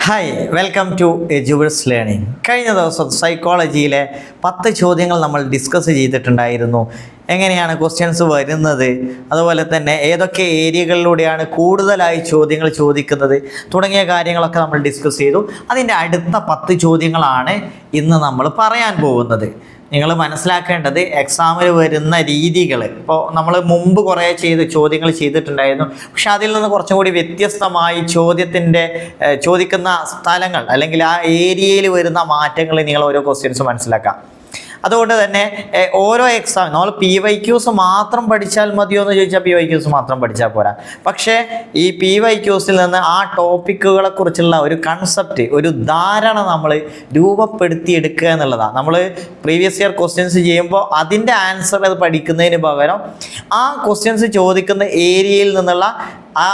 Hi welcome to Eduverse learning. കഴിഞ്ഞ ദിവസം സൈക്കോളജിയിലെ 10 ചോദ്യങ്ങൾ നമ്മൾ ഡിസ്കസ് ചെയ്തിട്ടുണ്ടായിരുന്നു. എങ്ങനെയാണ് ക്വസ്റ്റ്യൻസ് വരുന്നത്, അതുപോലെ തന്നെ ഏതൊക്കെ ഏരിയകളിലൂടെയാണ് കൂടുതലായി ചോദ്യങ്ങൾ ചോദിക്കുന്നത് തുടങ്ങിയ കാര്യങ്ങളൊക്കെ നമ്മൾ ഡിസ്കസ് ചെയ്തു. അതിൻ്റെ അടുത്ത 10 ചോദ്യങ്ങളാണ് ഇന്ന് നമ്മൾ പറയാൻ പോകുന്നത്. നിങ്ങൾ മനസ്സിലാക്കേണ്ടത് എക്സാമിൽ വരുന്ന രീതികൾ, ഇപ്പോൾ നമ്മൾ മുമ്പ് കുറേ ചോദ്യങ്ങൾ ചെയ്തിട്ടുണ്ടായിരുന്നു. പക്ഷെ അതിൽ നിന്ന് കുറച്ചും കൂടി വ്യത്യസ്തമായി ചോദിക്കുന്ന സ്ഥലങ്ങൾ അല്ലെങ്കിൽ ആ ഏരിയയിൽ വരുന്ന മാറ്റങ്ങൾ നിങ്ങൾ ഓരോ ക്വസ്റ്റ്യൻസ് മനസ്സിലാക്കാം. അതുകൊണ്ട് തന്നെ ഓരോ എക്സാം നമ്മൾ PYQs മാത്രം പഠിച്ചാൽ മതിയോ എന്ന് ചോദിച്ചാൽ PYQs മാത്രം പഠിച്ചാൽ പോരാ. പക്ഷേ ഈ PYQസിൽ നിന്ന് ആ ടോപ്പിക്കുകളെ കുറിച്ചുള്ള ഒരു കൺസെപ്റ്റ്, ഒരു ധാരണ നമ്മൾ രൂപപ്പെടുത്തിയെടുക്കുക എന്നുള്ളതാണ്. നമ്മൾ പ്രീവിയസ് ഇയർ ക്വസ്റ്റ്യൻസ് ചെയ്യുമ്പോൾ അതിൻ്റെ ആൻസർ അത് പഠിക്കുന്നതിന് പകരം ആ ക്വസ്റ്റ്യൻസ് ചോദിക്കുന്ന ഏരിയയിൽ നിന്നുള്ള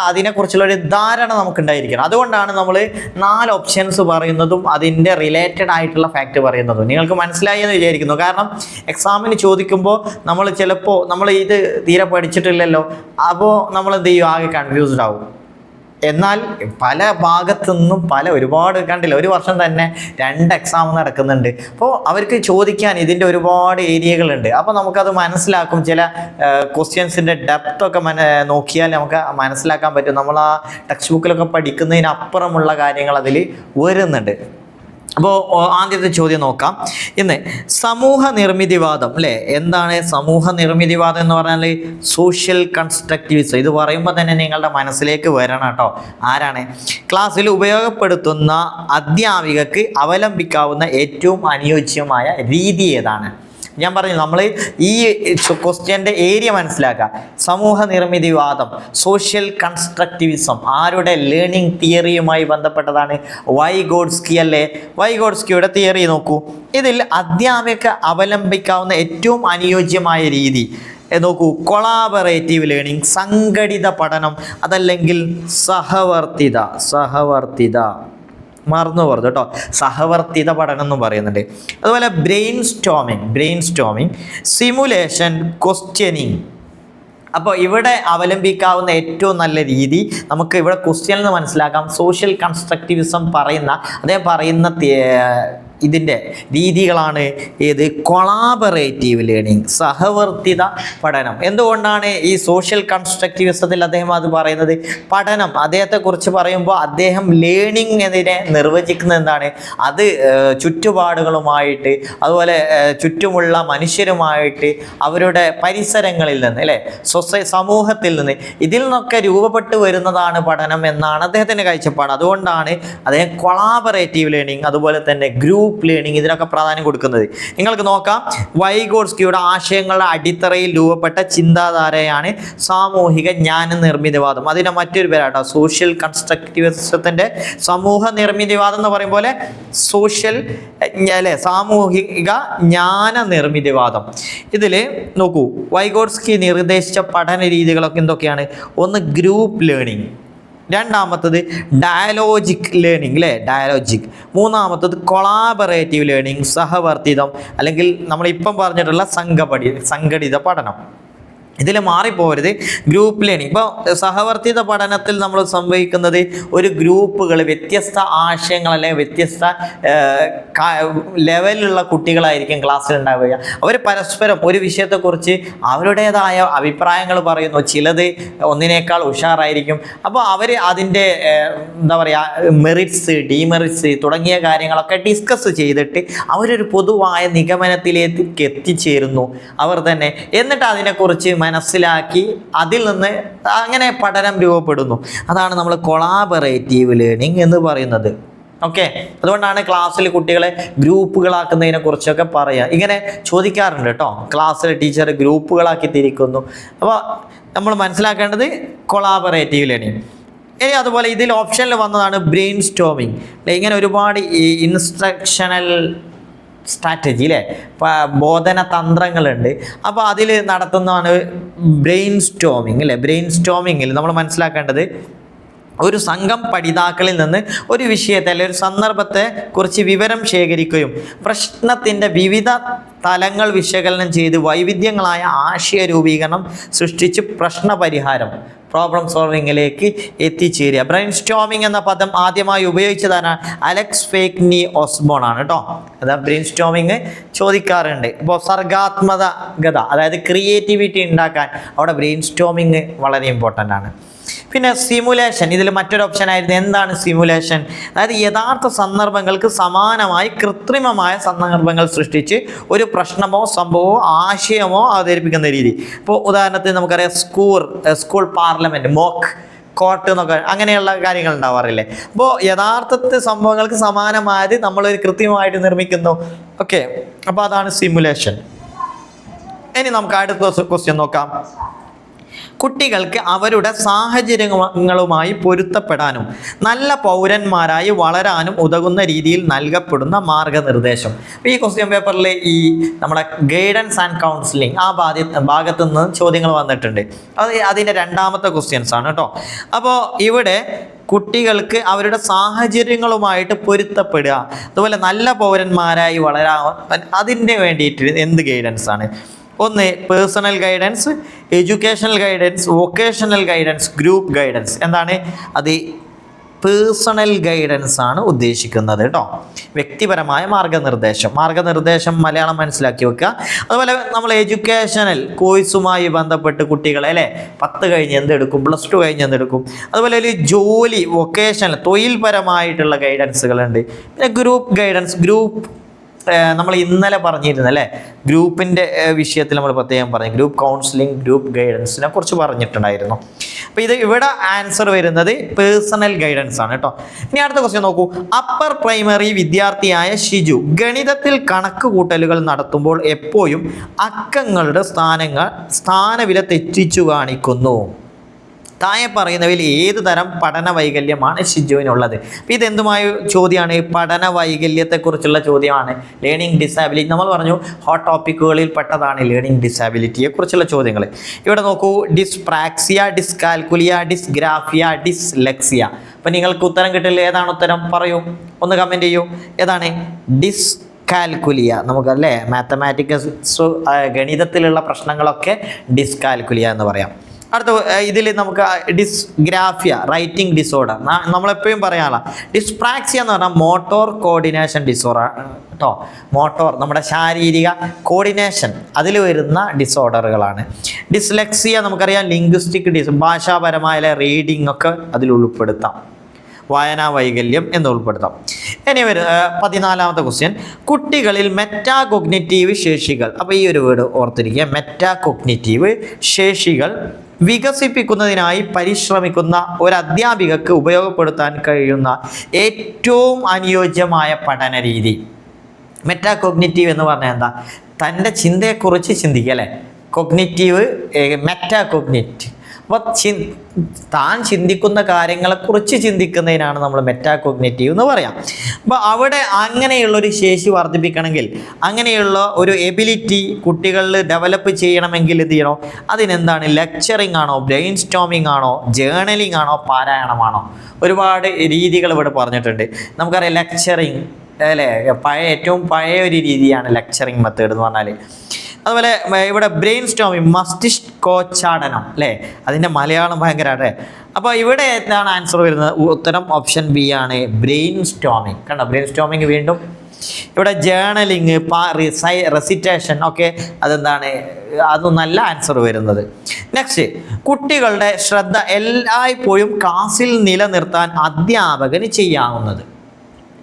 അതിനെക്കുറിച്ചുള്ള ഒരു ധാരണ നമുക്കുണ്ടായിരിക്കണം. അതുകൊണ്ടാണ് നമ്മൾ 4 ഓപ്ഷൻസ് പറയുന്നതും അതിൻ്റെ റിലേറ്റഡ് ആയിട്ടുള്ള ഫാക്റ്റ് പറയുന്നതും. നിങ്ങൾക്ക് മനസ്സിലായി എന്ന് വിചാരിക്കുന്നു. കാരണം എക്സാമിന് ചോദിക്കുമ്പോൾ നമ്മൾ ഇത് തീരെ പഠിച്ചിട്ടില്ലല്ലോ, അപ്പോൾ നമ്മൾ എന്ത് ചെയ്യും, ആകെ കൺഫ്യൂസ്ഡ് ആവും. എന്നാൽ പല ഭാഗത്തു നിന്നും ഒരുപാട് കണ്ടില്ല, ഒരു വർഷം തന്നെ 2 എക്സാം നടക്കുന്നുണ്ട്. അപ്പോൾ അവർക്ക് ചോദിക്കാൻ ഇതിൻ്റെ ഒരുപാട് ഏരിയകളുണ്ട്. അപ്പോൾ നമുക്കത് മനസ്സിലാക്കും. ചില ക്വസ്റ്റ്യൻസിൻ്റെ ഡെപ്തൊക്കെ നോക്കിയാൽ നമുക്ക് മനസ്സിലാക്കാൻ പറ്റും. നമ്മൾ ആ ടെക്സ്റ്റ് ബുക്കിലൊക്കെ പഠിക്കുന്നതിനപ്പുറമുള്ള കാര്യങ്ങൾ അതിൽ വരുന്നുണ്ട്. അപ്പോൾ ആദ്യത്തെ ചോദ്യം നോക്കാം. ഇന്ന് സമൂഹ നിർമ്മിതിവാദം, അല്ലേ? എന്താണ് സമൂഹ നിർമ്മിതിവാദം എന്ന് പറഞ്ഞാൽ? Social constructivism. ഇത് പറയുമ്പോൾ തന്നെ നിങ്ങളുടെ മനസ്സിലേക്ക് വരണം കേട്ടോ. ആരാണ്? ക്ലാസ്സിൽ ഉപയോഗപ്പെടുത്തുന്ന അധ്യാപികക്ക് അവലംബിക്കാവുന്ന ഏറ്റവും അനുയോജ്യമായ രീതി ഏതാണ്? ഞാൻ പറഞ്ഞു, നമ്മൾ ഈ ക്വസ്റ്റ്യൻ്റെ ഏരിയ മനസ്സിലാക്കുക. സമൂഹ നിർമ്മിതിവാദം, സോഷ്യൽ കൺസ്ട്രക്റ്റിവിസം ആരുടെ ലേണിംഗ് തിയറിയുമായി ബന്ധപ്പെട്ടതാണ്? വൈഗോട്സ്കി, അല്ലേ? വൈഗോട്സ്കിയുടെ തിയറി നോക്കൂ. ഇതിൽ അധ്യാപകർക്ക് അവലംബിക്കാവുന്ന ഏറ്റവും അനുയോജ്യമായ രീതി നോക്കൂ, കൊളാബറേറ്റീവ് ലേണിംഗ്, സംഘടിത പഠനം, അതല്ലെങ്കിൽ സഹവർത്തിത മറന്നു പറഞ്ഞു കേട്ടോ, സഹവർത്തിത പഠനം എന്നും പറയുന്നുണ്ട്. അതുപോലെ ബ്രെയിൻ സ്റ്റോമിങ്, സിമുലേഷൻ, ക്വസ്റ്റ്യനിങ്. അപ്പോൾ ഇവിടെ അവലംബിക്കാവുന്ന ഏറ്റവും നല്ല രീതി നമുക്ക് ഇവിടെ ക്വസ്റ്റ്യനിൽ നിന്ന് മനസ്സിലാക്കാം. സോഷ്യൽ കൺസ്ട്രക്റ്റിവിസം പറയുന്ന ഇതിൻ്റെ രീതികളാണ് ഏത്? കൊളാബറേറ്റീവ് ലേണിംഗ്, സഹവർത്തിത പഠനം. എന്തുകൊണ്ടാണ് ഈ സോഷ്യൽ കൺസ്ട്രക്റ്റിവിസത്തിൽ അദ്ദേഹം അത് പറയുന്നത്? പഠനം, അദ്ദേഹത്തെക്കുറിച്ച് പറയുമ്പോൾ അദ്ദേഹം ലേണിംഗ് എന്നതിനെ നിർവചിക്കുന്നത് എന്താണ്? അത് ചുറ്റുപാടുകളുമായിട്ട്, അതുപോലെ ചുറ്റുമുള്ള മനുഷ്യരുമായിട്ട്, അവരുടെ പരിസരങ്ങളിൽ നിന്ന്, അല്ലേ, സമൂഹത്തിൽ നിന്ന്, ഇതിൽ നിന്നൊക്കെ രൂപപ്പെട്ടു വരുന്നതാണ് പഠനം എന്നാണ് അദ്ദേഹത്തിൻ്റെ കാഴ്ചപ്പാട്. അതുകൊണ്ടാണ് അദ്ദേഹം കൊളാബറേറ്റീവ് ലേണിംഗ്, അതുപോലെ തന്നെ ഗ്രൂപ്പ് ലേണിംഗ്, ഇതിനൊക്കെ പ്രാധാന്യം കൊടുക്കുന്നത്. നിങ്ങൾക്ക് നോക്കാം, വൈഗോട്സ്കിയുടെ ആശയങ്ങളുടെ അടിത്തറയിൽ രൂപപ്പെട്ട ചിന്താധാരയാണ് സാമൂഹിക ജ്ഞാന നിർമ്മിതിവാദം. അതിൻ്റെ മറ്റൊരു പേരാട്ടോ സോഷ്യൽ കൺസ്ട്രക്റ്റിവിസത്തിൻ്റെ സമൂഹ നിർമ്മിതിവാദം എന്ന് പറയും പോലെ സാമൂഹിക ജ്ഞാന നിർമ്മിതിവാദം. ഇതിൽ നോക്കൂ, വൈഗോട്സ്കി നിർദ്ദേശിച്ച പഠന രീതികളൊക്കെ എന്തൊക്കെയാണ്? ഒന്ന് ഗ്രൂപ്പ് ലേണിംഗ്, രണ്ടാമത്തത് ഡയലോജിക് ലേണിംഗ്, അല്ലേ, ഡയലോജിക്. മൂന്നാമത്തത് കൊളാബറേറ്റീവ് ലേണിംഗ്, സഹവർത്തിതം, അല്ലെങ്കിൽ നമ്മളിപ്പം പറഞ്ഞിട്ടുള്ള സംഘടിത പഠനം. ഇതിൽ മാറിപ്പോരുത് ഗ്രൂപ്പ് ലേണിംഗ്. ഇപ്പോൾ സഹവർത്തിത പഠനത്തിൽ നമ്മൾ സംഭവിക്കുന്നത്, ഒരു ഗ്രൂപ്പുകൾ, വ്യത്യസ്ത ആശയങ്ങൾ അല്ലെങ്കിൽ വ്യത്യസ്ത ലെവലിലുള്ള കുട്ടികളായിരിക്കും ക്ലാസ്സിലുണ്ടാവുക. അവർ പരസ്പരം ഒരു വിഷയത്തെക്കുറിച്ച് അവരുടേതായ അഭിപ്രായങ്ങൾ പറയുന്നു. ചിലത് ഒന്നിനേക്കാൾ ഉഷാറായിരിക്കും. അപ്പോൾ അവർ അതിൻ്റെ മെറിറ്റ്സ്, ഡീമെറിറ്റ്സ് തുടങ്ങിയ കാര്യങ്ങളൊക്കെ ഡിസ്കസ് ചെയ്തിട്ട് അവരൊരു പൊതുവായ നിഗമനത്തിലേക്ക് എത്തിച്ചേരുന്നു അവർ തന്നെ. എന്നിട്ട് അതിനെക്കുറിച്ച് മനസ്സിലാക്കി അതിൽ നിന്ന് അങ്ങനെ പഠനം രൂപപ്പെടുന്നു. അതാണ് നമ്മൾ കൊളാബറേറ്റീവ് ലേണിംഗ് എന്ന് പറയുന്നത്. ഓക്കെ, അതുകൊണ്ടാണ് ക്ലാസ്സിൽ കുട്ടികളെ ഗ്രൂപ്പുകളാക്കുന്നതിനെ കുറിച്ചൊക്കെ പറയുക. ഇങ്ങനെ ചോദിക്കാറുണ്ട് കേട്ടോ, ക്ലാസ്സിലെ ടീച്ചർ ഗ്രൂപ്പുകളാക്കി തിരിക്കുന്നു. അപ്പോൾ നമ്മൾ മനസ്സിലാക്കേണ്ടത് കൊളാബറേറ്റീവ് ലേണിംഗ്. ഇനി അതുപോലെ ഇതിൽ ഓപ്ഷനിൽ വന്നതാണ് ബ്രെയിൻ സ്റ്റോമിങ്. ഇങ്ങനെ ഒരുപാട് ഇൻസ്ട്രക്ഷണൽ സ്ട്രാറ്റജി, അല്ലേ, ബോധന തന്ത്രങ്ങളുണ്ട്. അപ്പോൾ അതിൽ നടത്തുന്നതാണ് ബ്രെയിൻ സ്റ്റോമിങ്, അല്ലേ. ബ്രെയിൻ സ്റ്റോമിങ്ങിൽ നമ്മൾ മനസ്സിലാക്കേണ്ടത് ഒരു സംഘം പഠിതാക്കളിൽ നിന്ന് ഒരു വിഷയത്തെ അല്ലെങ്കിൽ ഒരു സന്ദർഭത്തെ കുറിച്ച് വിവരം ശേഖരിക്കുകയും പ്രശ്നത്തിൻ്റെ വിവിധ തലങ്ങൾ വിശകലനം ചെയ്ത് വൈവിധ്യങ്ങളായ ആശയ രൂപീകരണം സൃഷ്ടിച്ച് പ്രശ്നപരിഹാരം പ്രോബ്ലം സോൾവിങ്ങിലേക്ക് എത്തിച്ചേരുക. ബ്രെയിൻ സ്റ്റോമിംഗ് എന്ന പദം ആദ്യമായി ഉപയോഗിച്ചതാണ് അലക്സ് ഫേക്നി ഓസ്ബോൺ ആണ് കേട്ടോ. അതാ ബ്രെയിൻ സ്റ്റോമിങ് ചോദിക്കാറുണ്ട്. ഇപ്പോൾ സർഗാത്മകത അതായത് ക്രിയേറ്റിവിറ്റി ഉണ്ടാക്കാൻ അവിടെ ബ്രെയിൻ സ്റ്റോമിങ് വളരെ ഇമ്പോർട്ടൻ്റ് ആണ്. പിന്നെ സിമുലേഷൻ, ഇതിൽ മറ്റൊരു ഓപ്ഷൻ ആയിരുന്നു. എന്താണ് സിമുലേഷൻ? അതായത് യഥാർത്ഥ സന്ദർഭങ്ങൾക്ക് സമാനമായി കൃത്രിമമായ സന്ദർഭങ്ങൾ സൃഷ്ടിച്ച് ഒരു പ്രശ്നമോ സംഭവമോ ആശയമോ അവതരിപ്പിക്കുന്ന രീതി. ഇപ്പോൾ ഉദാഹരണത്തിന് നമുക്കറിയാം സ്കൂൾ പാർലമെൻറ്റ്, മോക്ക് കോർട്ട് എന്നൊക്കെ അങ്ങനെയുള്ള കാര്യങ്ങൾ ഉണ്ടാവാറില്ലേ. അപ്പോൾ യഥാർത്ഥത്തെ സംഭവങ്ങൾക്ക് സമാനമായത് നമ്മളൊരു കൃത്യമായിട്ട് നിർമ്മിക്കുന്നു. ഓക്കെ, അപ്പോൾ അതാണ് സിമുലേഷൻ. ഇനി നമുക്ക് അടുത്ത ക്വസ്റ്റ്യൻ നോക്കാം. കുട്ടികൾക്ക് അവരുടെ സാഹചര്യങ്ങളുമായി പൊരുത്തപ്പെടാനും നല്ല പൗരന്മാരായി വളരാനും ഉതകുന്ന രീതിയിൽ നൽകപ്പെടുന്ന മാർഗനിർദ്ദേശം. ഈ ക്വസ്റ്റ്യൻ പേപ്പറിൽ ഈ നമ്മുടെ ഗൈഡൻസ് ആൻഡ് കൗൺസിലിംഗ് ആ ഭാഗത്തു നിന്ന് ചോദ്യങ്ങൾ വന്നിട്ടുണ്ട്. അതിൻ്റെ രണ്ടാമത്തെ ക്വസ്റ്റ്യൻസ് ആണ് കേട്ടോ. അപ്പോൾ ഇവിടെ കുട്ടികൾക്ക് അവരുടെ സാഹചര്യങ്ങളുമായിട്ട് പൊരുത്തപ്പെടുക, അതുപോലെ നല്ല പൗരന്മാരായി വളരാൻ അതിന് വേണ്ടിയിട്ട് എന്ത് ഗൈഡൻസ് ആണ്? ഒന്ന് personal guidance, educational guidance, vocational guidance, group guidance. എന്താണ് അത്? പേഴ്സണൽ ഗൈഡൻസ് ആണ് ഉദ്ദേശിക്കുന്നത് കേട്ടോ. വ്യക്തിപരമായ മാർഗനിർദ്ദേശം മലയാളം മനസ്സിലാക്കി വെക്കുക. അതുപോലെ നമ്മൾ എഡ്യൂക്കേഷണൽ കോഴ്സുമായി ബന്ധപ്പെട്ട് കുട്ടികളെ അല്ലേ 10 കഴിഞ്ഞ് എന്തെടുക്കും, +2 കഴിഞ്ഞ് എന്തെടുക്കും. അതുപോലെ ഒരു ജോലി വൊക്കേഷണൽ തൊഴിൽപരമായിട്ടുള്ള ഗൈഡൻസുകളുണ്ട്. പിന്നെ ഗ്രൂപ്പ് ഗൈഡൻസ്, നമ്മൾ ഇന്നലെ പറഞ്ഞിരുന്നു അല്ലേ, ഗ്രൂപ്പിൻ്റെ വിഷയത്തിൽ നമ്മൾ പ്രത്യേകം പറഞ്ഞു. ഗ്രൂപ്പ് കൗൺസിലിംഗ്, ഗ്രൂപ്പ് ഗൈഡൻസിനെ കുറിച്ച് പറഞ്ഞിട്ടുണ്ടായിരുന്നു. അപ്പോൾ ഇവിടെ ആൻസർ വരുന്നത് പേഴ്സണൽ ഗൈഡൻസ് ആണ് കേട്ടോ. ഇനി അടുത്ത ക്വസ്റ്റ്യൻ നോക്കൂ. അപ്പർ പ്രൈമറി വിദ്യാർത്ഥിയായ ഷിജു ഗണിതത്തിൽ കണക്ക് കൂട്ടലുകൾ നടത്തുമ്പോൾ എപ്പോഴും അക്കങ്ങളുടെ സ്ഥാനവില തെറ്റിച്ചു കാണിക്കുന്നു. താഴെ പറയുന്നവയിൽ ഏത് തരം പഠന വൈകല്യമാണ് ഷിജുവിനുള്ളത്? അപ്പോൾ ഇതെന്തുമായ ചോദ്യമാണ്? പഠന വൈകല്യത്തെക്കുറിച്ചുള്ള ചോദ്യമാണ്. ലേണിംഗ് ഡിസാബിലിറ്റി നമ്മൾ പറഞ്ഞു ഹോട്ട് ടോപ്പിക്കുകളിൽ പെട്ടതാണ് ലേണിംഗ് ഡിസാബിലിറ്റിയെ കുറിച്ചുള്ള ചോദ്യങ്ങൾ. ഇവിടെ നോക്കൂ, ഡിസ്പ്രാക്സിയ, ഡിസ്കാൽക്കുലിയ, ഡിസ്ഗ്രാഫിയ, ഡിസ്ലെക്സിയ. അപ്പോൾ നിങ്ങൾക്ക് ഉത്തരം കിട്ടില്ല. ഏതാണ് ഉത്തരം? പറയൂ, ഒന്ന് കമൻറ്റ് ചെയ്യൂ. ഏതാണ്? ഡിസ്കാൽക്കുലിയ. നമുക്കല്ലേ മാത്തമാറ്റിക്സ് ഗണിതത്തിലുള്ള പ്രശ്നങ്ങളൊക്കെ ഡിസ്കാൽക്കുലിയ എന്ന് പറയാം. അടുത്ത ഇതിൽ നമുക്ക് ഡിസ്ഗ്രാഫിയ, റൈറ്റിംഗ് ഡിസോർഡർ നമ്മളെപ്പോഴും പറയാനുള്ള. ഡിസ്പ്രാക്സിയ എന്ന് പറഞ്ഞാൽ മോട്ടോർ കോർഡിനേഷൻ ഡിസോർഡർ കേട്ടോ. മോട്ടോർ നമ്മുടെ ശാരീരിക കോർഡിനേഷൻ അതിൽ വരുന്ന ഡിസോർഡറുകളാണ്. ഡിസ്ലെക്സിയ നമുക്കറിയാം ലിംഗ്വിസ്റ്റിക് ഭാഷാപരമായ റീഡിംഗ് ഒക്കെ അതിൽ ഉൾപ്പെടുത്താം. വായനാ വൈകല്യം എന്ന് ഉൾപ്പെടുത്താം. ഇനി 14ാമത്തെ ക്വസ്റ്റ്യൻ. കുട്ടികളിൽ മെറ്റാകോഗ്നിറ്റീവ് ശേഷികൾ. അപ്പോൾ ഈ ഒരു വേർഡ് ഓർത്തിരിക്കുക, മെറ്റാകോഗ്നിറ്റീവ് ശേഷികൾ വികസിപ്പിക്കുന്നതിനായി പരിശ്രമിക്കുന്ന ഒരു അധ്യാപികക്ക് ഉപയോഗപ്പെടുത്താൻ കഴിയുന്ന ഏറ്റവും അനുയോജ്യമായ പഠന രീതി. മെറ്റാകോഗ്നിറ്റീവ് എന്ന് പറഞ്ഞാൽ എന്താ? തൻ്റെ ചിന്തയെക്കുറിച്ച് ചിന്തിക്കുക അല്ലേ. കോഗ്നിറ്റീവ്, മെറ്റാകോഗ്നിറ്റ്. അപ്പോൾ താൻ ചിന്തിക്കുന്ന കാര്യങ്ങളെക്കുറിച്ച് ചിന്തിക്കുന്നതിനാണ് നമ്മൾ മെറ്റാകോഗ്നിറ്റീവ് എന്ന് പറയാം. അപ്പോൾ അവിടെ അങ്ങനെയുള്ളൊരു ശേഷി വർദ്ധിപ്പിക്കണമെങ്കിൽ, അങ്ങനെയുള്ള ഒരു എബിലിറ്റി കുട്ടികളിൽ ഡെവലപ്പ് ചെയ്യണമെങ്കിൽ എന്ത് ചെയ്യണോ? അതിനെന്താണ്? ലെക്ചറിങ് ആണോ, ബ്രെയിൻ സ്റ്റോമിംഗ് ആണോ, ജേർണലിംഗ് ആണോ, പാരായണമാണോ? ഒരുപാട് രീതികൾ ഇവിടെ പറഞ്ഞിട്ടുണ്ട്. നമുക്കറിയാം ലെക്ചറിങ് അല്ലേ, ഏറ്റവും പഴയ ഒരു രീതിയാണ് ലെക്ചറിങ് മെത്തേഡ് എന്ന് പറഞ്ഞാൽ. അതുപോലെ ഇവിടെ ബ്രെയിൻ സ്റ്റോമിംഗ്, മസ്തിഷ്കോച്ചാടനം അല്ലേ, അതിൻ്റെ മലയാളം ഭയങ്കരമായിട്ട്. അപ്പോൾ ഇവിടെ എന്താണ് ആൻസർ വരുന്നത്? ഉത്തരം ഓപ്ഷൻ ബി ആണ്, ബ്രെയിൻ സ്റ്റോമിംഗ്. കണ്ടോ, ബ്രെയിൻ സ്റ്റോമിംഗ്. വീണ്ടും ഇവിടെ ജേർണലിങ്, റെസിറ്റേഷൻ ഒക്കെ അതെന്താണ്? അത് നല്ല ആൻസർ വരുന്നത്. നെക്സ്റ്റ്, കുട്ടികളുടെ ശ്രദ്ധ എല്ലായ്പ്പോഴും ക്ലാസ്സിൽ നിലനിർത്താൻ അധ്യാപകന് ചെയ്യാവുന്നത്.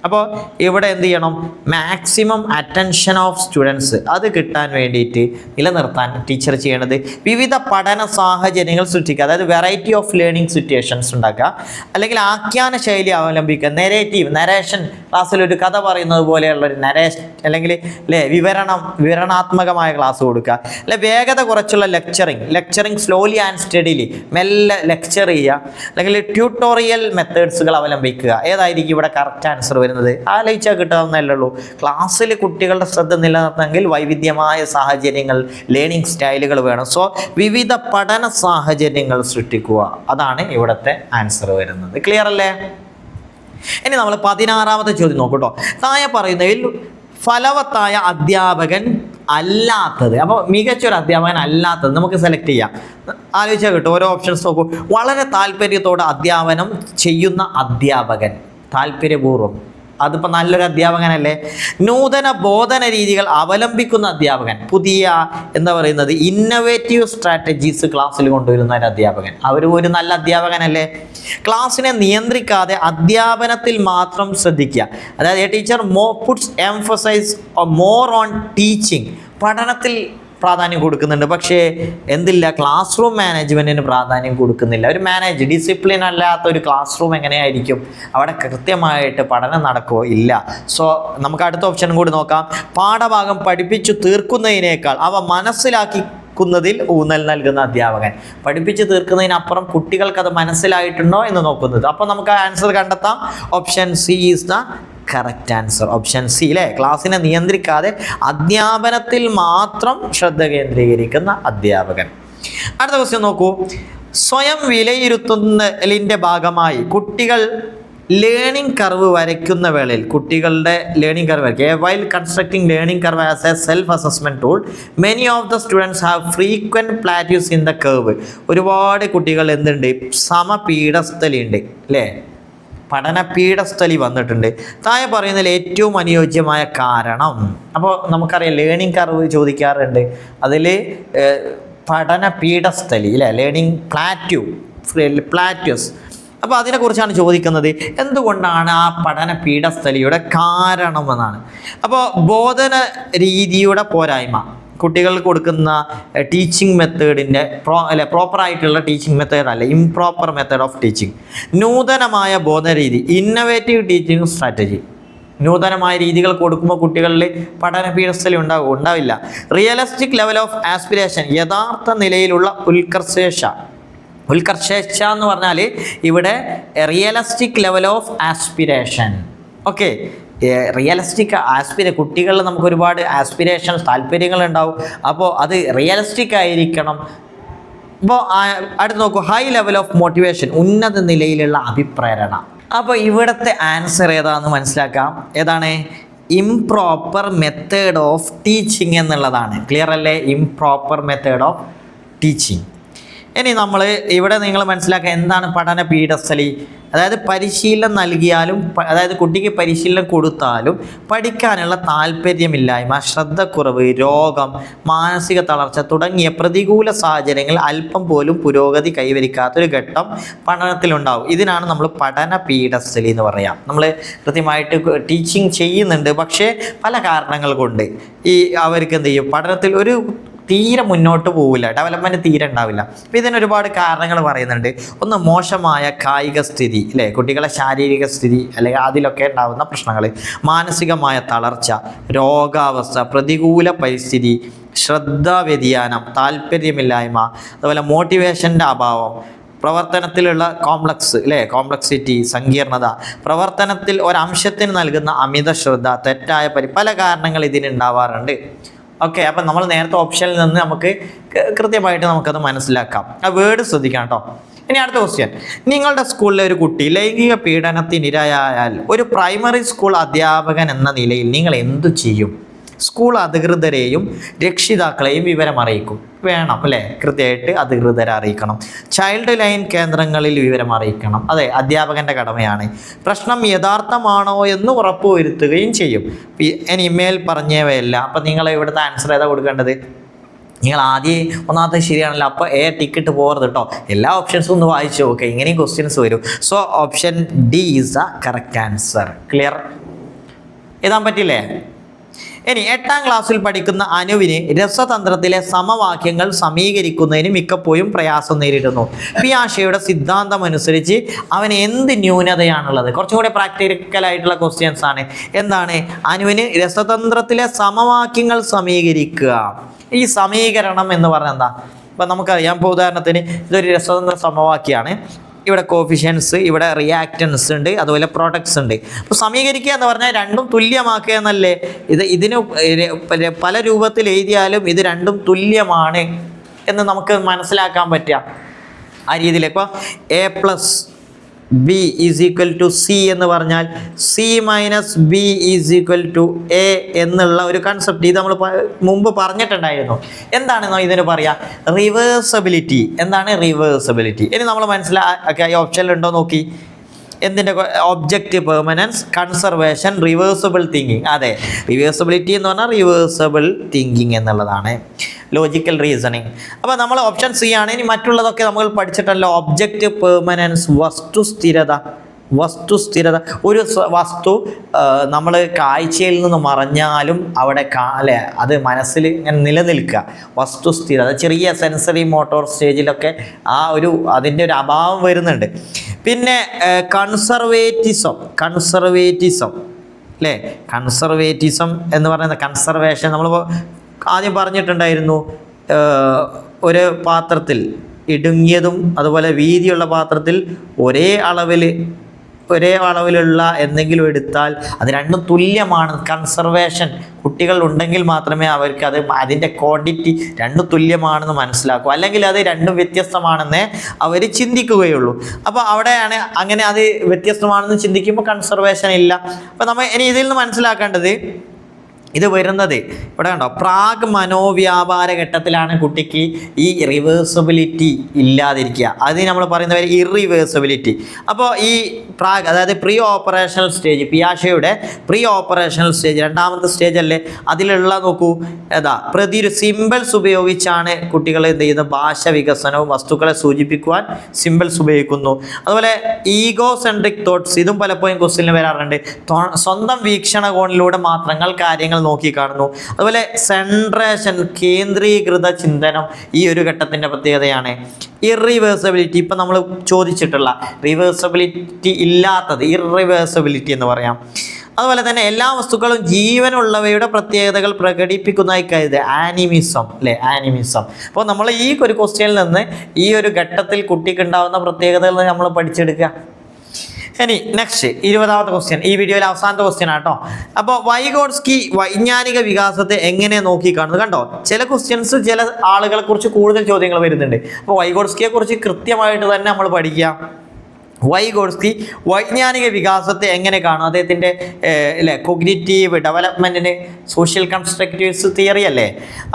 അപ്പോൾ ഇവിടെ എന്ത് ചെയ്യണം? മാക്സിമം അറ്റൻഷൻ ഓഫ് സ്റ്റുഡൻസ് അത് കിട്ടാൻ വേണ്ടിയിട്ട് നിലനിർത്താൻ ടീച്ചർ ചെയ്യണത് വിവിധ പഠന സാഹചര്യങ്ങൾ സൃഷ്ടിക്കുക. അതായത് വെറൈറ്റി ഓഫ് ലേണിംഗ് സിറ്റുവേഷൻസ് ഉണ്ടാക്കുക, അല്ലെങ്കിൽ ആഖ്യാന ശൈലി അവലംബിക്കുക. നരേഷൻ, ക്ലാസ്സിലൊരു കഥ പറയുന്നത് പോലെയുള്ളൊരു നരേഷൻ, അല്ലെങ്കിൽ വിവരണാത്മകമായ ക്ലാസ് കൊടുക്കുക. അല്ലെ വേഗത കുറച്ചുള്ള ലെക്ചറിങ് സ്ലോലി ആൻഡ് സ്റ്റഡിലി, മെല്ലെ ലെക്ചർ ചെയ്യുക. അല്ലെങ്കിൽ ട്യൂട്ടോറിയൽ മെത്തേഡ്സുകൾ അവലംബിക്കുക. ഏതായിരിക്കും ഇവിടെ കറക്റ്റ് ആൻസർ വരുന്നത്? വരുന്നത്? ആലോചിച്ചാൽ കിട്ടാവുന്നതല്ലേ ഉള്ളൂ. ക്ലാസ്സിൽ കുട്ടികളുടെ ശ്രദ്ധ നിലനിർത്തണമെങ്കിൽ വൈവിധ്യമായ സാഹചര്യങ്ങൾ, ലേണിംഗ് സ്റ്റൈലുകൾ വേണം. സോ വിവിധ പഠന സാഹചര്യങ്ങൾ സൃഷ്ടിക്കുക, അതാണ് ഇവിടുത്തെ ആൻസർ വരുന്നത്. ക്ലിയർ അല്ലേ? ഇനി നമ്മൾ 16ാമത്തെ ചോദ്യം നോക്കൂട്ടോ. താഴെ പറയുന്നതിൽ ഫലവത്തായ അധ്യാപകൻ അല്ലാത്തത്, അപ്പോൾ മികച്ചൊരു അധ്യാപകൻ അല്ലാത്തത് നമുക്ക് സെലക്ട് ചെയ്യാം. ആലോചിച്ചാൽ കിട്ടും. ഓരോ ഓപ്ഷൻസ് നോക്കൂ. വളരെ താല്പര്യത്തോടെ അധ്യാപനം ചെയ്യുന്ന അധ്യാപകൻ, താല്പര്യപൂർവ്വം, അതിപ്പോൾ നല്ലൊരു അധ്യാപകനല്ലേ. നൂതന ബോധന രീതികൾ അവലംബിക്കുന്ന അധ്യാപകൻ, പുതിയ എന്താ പറയുന്നത് ഇന്നോവേറ്റീവ് സ്ട്രാറ്റജീസ് ക്ലാസ്സിൽ കൊണ്ടുവരുന്ന ഒരു അധ്യാപകൻ, അവർ ഒരു നല്ല അധ്യാപകനല്ലേ. ക്ലാസ്സിനെ നിയന്ത്രിക്കാതെ അധ്യാപനത്തിൽ മാത്രം ശ്രദ്ധിക്കുക, അതായത് a teacher puts emphasis more on teaching, പഠനത്തിൽ പ്രാധാന്യം കൊടുക്കുന്നുണ്ട്, പക്ഷേ എന്തില്ല, ക്ലാസ് റൂം മാനേജ്മെൻറ്റിന് പ്രാധാന്യം കൊടുക്കുന്നില്ല. ഒരു ഡിസിപ്ലിൻ അല്ലാത്ത ഒരു ക്ലാസ് റൂം എങ്ങനെയായിരിക്കും? അവിടെ കൃത്യമായിട്ട് പഠനം നടക്കുമോ? ഇല്ല. സോ നമുക്ക് അടുത്ത ഓപ്ഷനും കൂടി നോക്കാം. പാഠഭാഗം പഠിപ്പിച്ചു തീർക്കുന്നതിനേക്കാൾ അവ മനസ്സിലാക്കുന്നതിൽ ഊന്നൽ നൽകുന്ന അധ്യാപകൻ, പഠിപ്പിച്ച് തീർക്കുന്നതിനപ്പുറം കുട്ടികൾക്ക് അത് മനസ്സിലായിട്ടുണ്ടോ എന്ന് നോക്കുന്നത്. അപ്പോൾ നമുക്ക് ആൻസർ കണ്ടെത്താം. Option C is the correct answer. Option C അല്ലേ, ക്ലാസ്സിനെ നിയന്ത്രിക്കാതെ അധ്യാപനത്തിൽ മാത്രം ശ്രദ്ധ കേന്ദ്രീകരിക്കുന്ന അധ്യാപകൻ. അടുത്ത ക്വസ്റ്റ്യൻ നോക്കൂ. സ്വയം വിലയിരുത്തുന്നതിൻ്റെ ഭാഗമായി കുട്ടികൾ ലേണിംഗ് കർവ് വരയ്ക്കുന്ന വേളയിൽ, കുട്ടികളുടെ ലേണിംഗ് കർവ് വരയ്ക്കുക. While constructing learning curve as A self assessment tool many of the students have frequent plateaus in the curve. ഒരുപാട് കുട്ടികൾ എന്തുണ്ട്, സമപീഠസ്ഥലിയുണ്ട് അല്ലേ, പഠനപീഠസ്ഥലി വന്നിട്ടുണ്ട്. താഴെ പറയുന്നതിൽ ഏറ്റവും അനുയോജ്യമായ കാരണം. അപ്പോൾ നമുക്കറിയാം ലേണിംഗ് കർവ് ചോദിക്കാറുണ്ട്, അതിൽ പഠനപീഠസ്ഥലി അല്ലേ, ലേണിംഗ് പ്ലാറ്റ്യൂസ്. അപ്പോൾ അതിനെക്കുറിച്ചാണ് ചോദിക്കുന്നത്. എന്തുകൊണ്ടാണ് ആ പഠനപീഠസ്ഥലിയുടെ കാരണമെന്നാണ്. അപ്പോൾ ബോധന രീതിയുടെ പോരായ്മ, കുട്ടികൾ കൊടുക്കുന്ന ടീച്ചിങ് മെത്തേഡിൻ്റെ പ്രോപ്പറായിട്ടുള്ള ടീച്ചിങ് മെത്തേഡ് അല്ല, ഇംപ്രോപ്പർ മെത്തേഡ് ഓഫ് ടീച്ചിങ്. നൂതനമായ ബോധനരീതി, ഇന്നോവേറ്റീവ് ടീച്ചിങ് സ്ട്രാറ്റജി. നൂതനമായ രീതികൾ കൊടുക്കുമ്പോൾ കുട്ടികളിൽ പഠനപീഠസ്ഥലി ഉണ്ടാവില്ല. റിയലിസ്റ്റിക് ലെവൽ ഓഫ് ആസ്പിരേഷൻ, യഥാർത്ഥ നിലയിലുള്ള ഉത്കർഷേഷ എന്ന് പറഞ്ഞാൽ ഇവിടെ realistic level of aspiration. Okay, realistic കുട്ടികളിൽ നമുക്ക് ഒരുപാട് ആസ്പിരേഷൻസ്, താല്പര്യങ്ങളുണ്ടാവും. അപ്പോൾ അത് റിയലിസ്റ്റിക് ആയിരിക്കണം. അപ്പോൾ അടുത്ത് നോക്കൂ, ഹൈ ലെവൽ ഓഫ് മോട്ടിവേഷൻ, ഉന്നത നിലയിലുള്ള അഭിപ്രേരണ. അപ്പോൾ ഇവിടുത്തെ ആൻസർ ഏതാണെന്ന് മനസ്സിലാക്കാം. ഏതാണ്? ഇംപ്രോപ്പർ മെത്തേഡ് ഓഫ് ടീച്ചിങ് എന്നുള്ളതാണ്. ക്ലിയർ അല്ലേ? Improper method of teaching. ഇനി നമ്മൾ ഇവിടെ നിങ്ങൾ മനസ്സിലാക്കുക എന്താണ് പഠനപീഠസ്ഥലി. അതായത് പരിശീലനം നൽകിയാലും, അതായത് കുട്ടിക്ക് പരിശീലനം കൊടുത്താലും പഠിക്കാനുള്ള താല്പര്യമില്ലായ്മ, ശ്രദ്ധക്കുറവ്, രോഗം, മാനസിക തളർച്ച തുടങ്ങിയ പ്രതികൂല സാഹചര്യങ്ങൾ അല്പം പോലും പുരോഗതി കൈവരിക്കാത്തൊരു ഘട്ടം പഠനത്തിലുണ്ടാവും. ഇതിനാണ് നമ്മൾ പഠനപീഠസ്ഥലി എന്ന് പറയാം. നമ്മൾ കൃത്യമായിട്ട് ടീച്ചിങ് ചെയ്യുന്നുണ്ട്, പക്ഷേ പല കാരണങ്ങൾ കൊണ്ട് അവർക്ക് എന്ത് ചെയ്യും, പഠനത്തിൽ ഒരു തീരെ മുന്നോട്ട് പോവില്ല, ഡെവലപ്മെൻറ്റ് തീരെ ഉണ്ടാവില്ല. അപ്പോൾ ഇതിന് ഒരുപാട് കാരണങ്ങൾ പറയുന്നുണ്ട്. ഒന്ന്, മോശമായ കായിക സ്ഥിതി അല്ലേ, കുട്ടികളെ ശാരീരിക സ്ഥിതി അല്ലെങ്കിൽ അതിലൊക്കെ ഉണ്ടാകുന്ന പ്രശ്നങ്ങൾ, മാനസികമായ തളർച്ച, രോഗാവസ്ഥ, പ്രതികൂല പരിസ്ഥിതി, ശ്രദ്ധാ വ്യതിയാനം, താല്പര്യമില്ലായ്മ, അതുപോലെ മോട്ടിവേഷൻ്റെ അഭാവം, പ്രവർത്തനത്തിലുള്ള കോംപ്ലക്സിറ്റി, സങ്കീർണത, പ്രവർത്തനത്തിൽ ഒരംശത്തിന് നൽകുന്ന അമിത ശ്രദ്ധ, തെറ്റായ പല കാരണങ്ങൾ ഇതിനുണ്ടാവാറുണ്ട്. ഓക്കെ, അപ്പം നമ്മൾ നേരത്തെ ഓപ്ഷനിൽ നിന്ന് നമുക്ക് കൃത്യമായിട്ട് നമുക്കത് മനസ്സിലാക്കാം. ആ വേർഡ് ശ്രദ്ധിക്കാം കേട്ടോ. ഇനി അടുത്ത ക്വസ്റ്റ്യൻ. നിങ്ങളുടെ സ്കൂളിലെ ഒരു കുട്ടി ലൈംഗിക പീഡനത്തിനിരയായാൽ ഒരു പ്രൈമറി സ്കൂൾ അധ്യാപകൻ എന്ന നിലയിൽ നിങ്ങൾ എന്തു ചെയ്യും? സ്കൂൾ അധികൃതരെയും രക്ഷിതാക്കളെയും വിവരം അറിയിക്കും. വേണം അല്ലേ, കൃത്യമായിട്ട് അധികൃതരെ അറിയിക്കണം. ചൈൽഡ് ലൈൻ കേന്ദ്രങ്ങളിൽ വിവരം അറിയിക്കണം. അതെ, അധ്യാപകൻ്റെ കടമയാണ്. പ്രശ്നം യഥാർത്ഥമാണോ എന്ന് ഉറപ്പുവരുത്തുകയും ചെയ്യും. ഇനി മേൽ പറഞ്ഞവയല്ല. അപ്പം നിങ്ങൾ ഇവിടുത്തെ ആൻസർ ഏതാ കൊടുക്കേണ്ടത്? നിങ്ങൾ ഒന്നാമത്തെ ശരിയാണല്ലോ, അപ്പോൾ ടിക്കറ്റ് പോകരുത് കേട്ടോ. എല്ലാ ഓപ്ഷൻസും ഒന്ന് വായിച്ചു നോക്കുക, ഇങ്ങനെയും ക്വസ്റ്റ്യൻസ് വരും. So option D is the correct answer. Clear? എഴുതാൻ പറ്റില്ലേ? ഇനി 8ാം ക്ലാസ്സിൽ പഠിക്കുന്ന അനുവിന് രസതന്ത്രത്തിലെ സമവാക്യങ്ങൾ സമീകരിക്കുന്നതിന് മിക്കപ്പോഴും പ്രയാസം നേരിടുന്നു. പിയാഷെയുടെ സിദ്ധാന്തം അനുസരിച്ച് അവന് എന്ത് ന്യൂനതയാണുള്ളത്? കുറച്ചും കൂടെ പ്രാക്ടിക്കലായിട്ടുള്ള ക്വസ്റ്റ്യൻസ് ആണ്. എന്താണ്? അനുവിന് രസതന്ത്രത്തിലെ സമവാക്യങ്ങൾ സമീകരിക്കുക. ഈ സമീകരണം എന്ന് പറഞ്ഞാൽ എന്താ? ഇപ്പം നമുക്കറിയാം, ഇപ്പോൾ ഉദാഹരണത്തിന് ഇതൊരു രസതന്ത്ര സമവാക്യമാണ്. ഇവിടെ കോഫിഷ്യൻസ്, ഇവിടെ റിയാക്റ്റൻസ് ഉണ്ട്, അതുപോലെ പ്രൊഡക്ട്സ് ഉണ്ട്. അപ്പോൾ സമീകരിക്കുക എന്ന് പറഞ്ഞാൽ രണ്ടും തുല്യമാക്കുക എന്നല്ലേ. ഇതിന് പല രൂപത്തിൽ എഴുതിയാലും ഇത് രണ്ടും തുല്യമാണ് എന്ന് നമുക്ക് മനസ്സിലാക്കാൻ പറ്റുക ആ രീതിയിൽ. ഇപ്പോൾ A plus B is equal to C എന്ന് പറഞ്ഞാൽ C minus B is equal to A എന്നുള്ള ഒരു കൺസെപ്റ്റ് ഇത് നമ്മൾ മുമ്പ് പറഞ്ഞിട്ടുണ്ടായിരുന്നു. എന്താണെന്നോ ഇതിന് പറയാം? റിവേഴ്സബിലിറ്റി. എന്താണ് റിവേഴ്സബിലിറ്റി? ഇനി നമ്മൾ മനസ്സിലാക്കിയ ഈ ഓപ്ഷനിലുണ്ടോ നോക്കി. എന്തിൻ്റെ? Object permanence, conservation, reversible thinking. അതെ, റിവേഴ്സബിലിറ്റി എന്ന് പറഞ്ഞാൽ റിവേഴ്സിബിൾ തിങ്കിങ് എന്നുള്ളതാണ്, ലോജിക്കൽ റീസണിങ്. അപ്പോൾ നമ്മൾ ഓപ്ഷൻ സി ആണ്. ഇനി മറ്റുള്ളതൊക്കെ നമ്മൾ പഠിച്ചിട്ടല്ലോ. Object permanence, വസ്തുസ്ഥിരത. ഒരു വസ്തു നമ്മൾ കാഴ്ചയിൽ നിന്ന് മറഞ്ഞാലും അവിടെ അല്ലേ അത് മനസ്സിൽ ഇങ്ങനെ നിലനിൽക്കുക. വസ്തുസ്ഥിരത. ചെറിയ സെൻസറി മോട്ടോർ സ്റ്റേജിലൊക്കെ ആ ഒരു അതിൻ്റെ ഒരു അഭാവം വരുന്നുണ്ട്. പിന്നെ കൺസർവേറ്റിസം അല്ലേ. കൺസർവേറ്റിസം എന്ന് പറയുന്നത് കൺസർവേഷൻ നമ്മൾ ആദ്യം പറഞ്ഞിട്ടുണ്ടായിരുന്നു. ഒരു പാത്രത്തിൽ ഇടുങ്ങിയതും അതുപോലെ വീതിയുള്ള പാത്രത്തിൽ ഒരേ അളവിലുള്ള എന്തെങ്കിലും എടുത്താൽ അത് രണ്ടും തുല്യമാണ്. കൺസർവേഷൻ കുട്ടികൾ ഉണ്ടെങ്കിൽ മാത്രമേ അവർക്ക് അതിൻ്റെ ക്വാണ്ടിറ്റി രണ്ടും തുല്യമാണെന്ന് മനസ്സിലാക്കൂ. അല്ലെങ്കിൽ അത് രണ്ടും വ്യത്യസ്തമാണെന്നേ അവർ ചിന്തിക്കുകയുള്ളൂ. അപ്പോൾ അവിടെയാണ് അങ്ങനെ അത് വ്യത്യസ്തമാണെന്ന് ചിന്തിക്കുമ്പോൾ കൺസർവേഷൻ ഇല്ല. അപ്പോൾ നമ്മൾ ഇനി ഇതിൽ നിന്ന് മനസ്സിലാക്കേണ്ടത് ഇത് വരുന്നത് ഇവിടെ കണ്ടോ, പ്രാഗ് മനോവ്യാപാര ഘട്ടത്തിലാണ് കുട്ടിക്ക് ഈ റിവേഴ്സിബിലിറ്റി ഇല്ലാതിരിക്കുക. അത് നമ്മൾ പറയുന്ന പേര് ഇറിവേഴ്സിബിലിറ്റി. അപ്പോൾ ഈ പ്രാഗ് അതായത് പ്രീ ഓപ്പറേഷണൽ സ്റ്റേജ്, പിയാഷയുടെ പ്രീ ഓപ്പറേഷണൽ സ്റ്റേജ്, രണ്ടാമത്തെ സ്റ്റേജ് അല്ലേ, അതിലുള്ള നോക്കൂ സിമ്പിൾസ് ഉപയോഗിച്ചാണ് കുട്ടികൾ എന്ത് ചെയ്യുന്നത്? ഭാഷ വികസനവും വസ്തുക്കളെ സൂചിപ്പിക്കുവാൻ സിമ്പിൾസ് ഉപയോഗിക്കുന്നു. അതുപോലെ ഈഗോ സെൻട്രിക് തോട്ട്സ്, ഇതും പലപ്പോഴും ക്വസ്റ്റ്യനിൽ വരാറുണ്ട്. സ്വന്തം വീക്ഷണകോണിലൂടെ മാത്രങ്ങൾ കാര്യങ്ങൾ നോക്കി കാണുന്നു. അതുപോലെ സെൻട്രേഷൻ, കേന്ദ്രീകൃത ചിന്തനം ഈ ഒരു ഘട്ടത്തിൻ്റെ പ്രത്യേകതയാണ്. ഇറിവേഴ്സിബിലിറ്റി, ഇപ്പം നമ്മൾ ചോദിച്ചിട്ടുള്ള റിവേഴ്സിബിലിറ്റി ഇല്ലാത്തത് ഇറിവേഴ്സിബിലിറ്റി എന്ന് പറയാം. അതുപോലെ തന്നെ എല്ലാ വസ്തുക്കളും ജീവനുള്ളവയുടെ പ്രത്യേകതകൾ പ്രകടിപ്പിക്കുന്നതായി കരുത്. ആനിമിസം അല്ലേ, ആനിമിസം. അപ്പോൾ നമ്മൾ ഈ ഒരു ക്വസ്റ്റ്യനിൽ നിന്ന് ഈ ഒരു ഘട്ടത്തിൽ കുട്ടിക്ക് ഉണ്ടാകുന്ന പ്രത്യേകതകൾ നമ്മൾ പഠിച്ചെടുക്കുക. ഇനി നെക്സ്റ്റ് 20ാമത്തെ ക്വസ്റ്റ്യൻ, ഈ വീഡിയോയിലെ അവസാനത്തെ ക്വസ്റ്റ്യൻ ആട്ടോ. അപ്പോൾ വൈഗോട്സ്കി വൈജ്ഞാനിക വികാസത്തെ എങ്ങനെ നോക്കിക്കാണുന്നത്? കണ്ടോ, ചില ക്വസ്റ്റ്യൻസ് ചില ആളുകളെ കുറിച്ച് കൂടുതൽ ചോദ്യങ്ങൾ വരുന്നുണ്ട്. അപ്പോൾ വൈഗോട്സ്കിയെ കുറിച്ച് കൃത്യമായിട്ട് തന്നെ നമ്മൾ പഠിക്കുക. വൈഗോട്സ്കി വൈജ്ഞാനിക വികാസത്തെ എങ്ങനെ കാണും? അദ്ദേഹത്തിൻ്റെ കോഗ്നിറ്റീവ് ഡെവലപ്മെൻറ്റിന് സോഷ്യൽ കൺസ്ട്രക്റ്റീവ്സ് തിയറി അല്ലേ.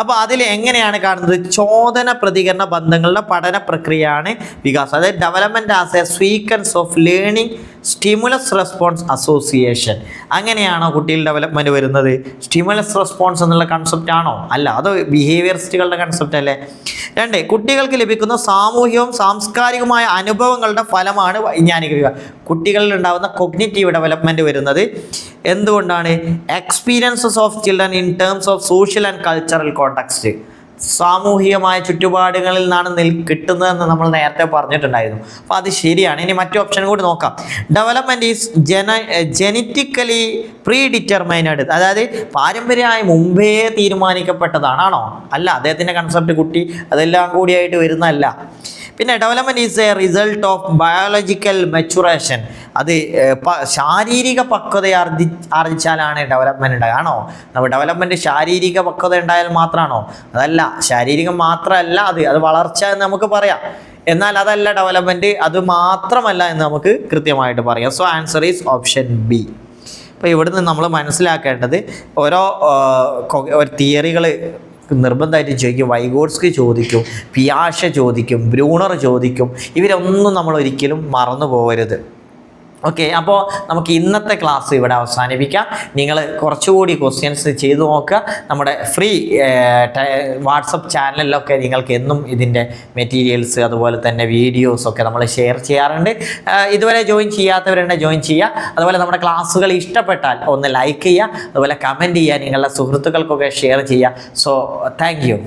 അപ്പോൾ അതിൽ എങ്ങനെയാണ് കാണുന്നത്? ചോദന പ്രതികരണ ബന്ധങ്ങളുടെ പഠന പ്രക്രിയയാണ് വികാസം. അതായത് development as A sequence of learning stimulus response association. അങ്ങനെയാണോ കുട്ടികളുടെ ഡെവലപ്മെൻറ്റ് വരുന്നത്? സ്റ്റിമുലസ് റെസ്പോൺസ് എന്നുള്ള കൺസെപ്റ്റ് ആണോ? അല്ല, അത് ബിഹേവിയറിസ്റ്റുകളുടെ കൺസെപ്റ്റ് അല്ലേ. രണ്ട്, കുട്ടികൾക്ക് ലഭിക്കുന്ന സാമൂഹികവും സാംസ്കാരികവുമായ അനുഭവങ്ങളുടെ ഫലമാണ് വൈജ്ഞാനിക വികാസം. കുട്ടികളിൽ ഉണ്ടാകുന്ന കൊഗ്നിറ്റീവ് ഡെവലപ്മെൻറ്റ് വരുന്നത് എന്തുകൊണ്ടാണ്? Experiences of children in terms of social and cultural context. സാമൂഹികമായ ചുറ്റുപാടുകളിൽ നിന്നാണ് കിട്ടുന്നതെന്ന് നമ്മൾ നേരത്തെ പറഞ്ഞിട്ടുണ്ടായിരുന്നു. അപ്പോൾ അത് ശരിയാണ്. ഇനി മറ്റു ഓപ്ഷൻ കൂടി നോക്കാം. Development is genetically pre determined, അതായത് പാരമ്പര്യമായി മുമ്പേ തീരുമാനിക്കപ്പെട്ടതാണോ? അല്ല, അദ്ദേഹത്തിൻ്റെ കൺസെപ്റ്റ് കുട്ടി അതെല്ലാം കൂടിയായിട്ട് വരുന്നതല്ല. പിന്നെ development is A result of biological maturation. അത് ശാരീരിക പക്വത ആർജിച്ചാലാണ് ഡെവലപ്മെൻറ്റ് ഉണ്ടാകുക. ആണോ? ഡെവലപ്മെൻറ്റ് ശാരീരിക പക്വത ഉണ്ടായാൽ മാത്രമാണോ? അതല്ല, ശാരീരികം മാത്രമല്ല അത് വളർച്ച എന്ന് നമുക്ക് പറയാം. എന്നാൽ അതല്ല ഡെവലപ്മെൻറ്റ്, അത് മാത്രമല്ല എന്ന് നമുക്ക് കൃത്യമായിട്ട് പറയാം. So answer is option B. അപ്പോൾ ഇവിടുന്ന് നമ്മൾ മനസ്സിലാക്കേണ്ടത് ഓരോ തിയറികൾ നിർബന്ധമായിട്ട് ചോദിക്കും. വൈഗോട്സ്കി ചോദിക്കും, പിയാഷെ ചോദിക്കും, ബ്രൂണർ ചോദിക്കും. ഇവരൊന്നും നമ്മൾ ഒരിക്കലും മറന്നു പോകരുത്. ഓക്കെ, അപ്പോൾ നമുക്ക് ഇന്നത്തെ ക്ലാസ് ഇവിടെ അവസാനിപ്പിക്കാം. നിങ്ങൾ കുറച്ചുകൂടി ക്വസ്റ്റ്യൻസ് ചെയ്തു നോക്കുക. നമ്മുടെ ഫ്രീ വാട്സപ്പ് ചാനലിലൊക്കെ നിങ്ങൾക്ക് എന്നും ഇതിൻ്റെ മെറ്റീരിയൽസ് അതുപോലെ തന്നെ വീഡിയോസൊക്കെ നമ്മൾ ഷെയർ ചെയ്യാറുണ്ട്. ഇതുവരെ ജോയിൻ ചെയ്യാത്തവരുണ്ടെങ്കിൽ ജോയിൻ ചെയ്യുക. അതുപോലെ നമ്മുടെ ക്ലാസ്സുകൾ ഇഷ്ടപ്പെട്ടാൽ ഒന്ന് ലൈക്ക് ചെയ്യുക, അതുപോലെ കമൻറ്റ് ചെയ്യുക, നിങ്ങളുടെ സുഹൃത്തുക്കൾക്കൊക്കെ ഷെയർ ചെയ്യുക. So thank you.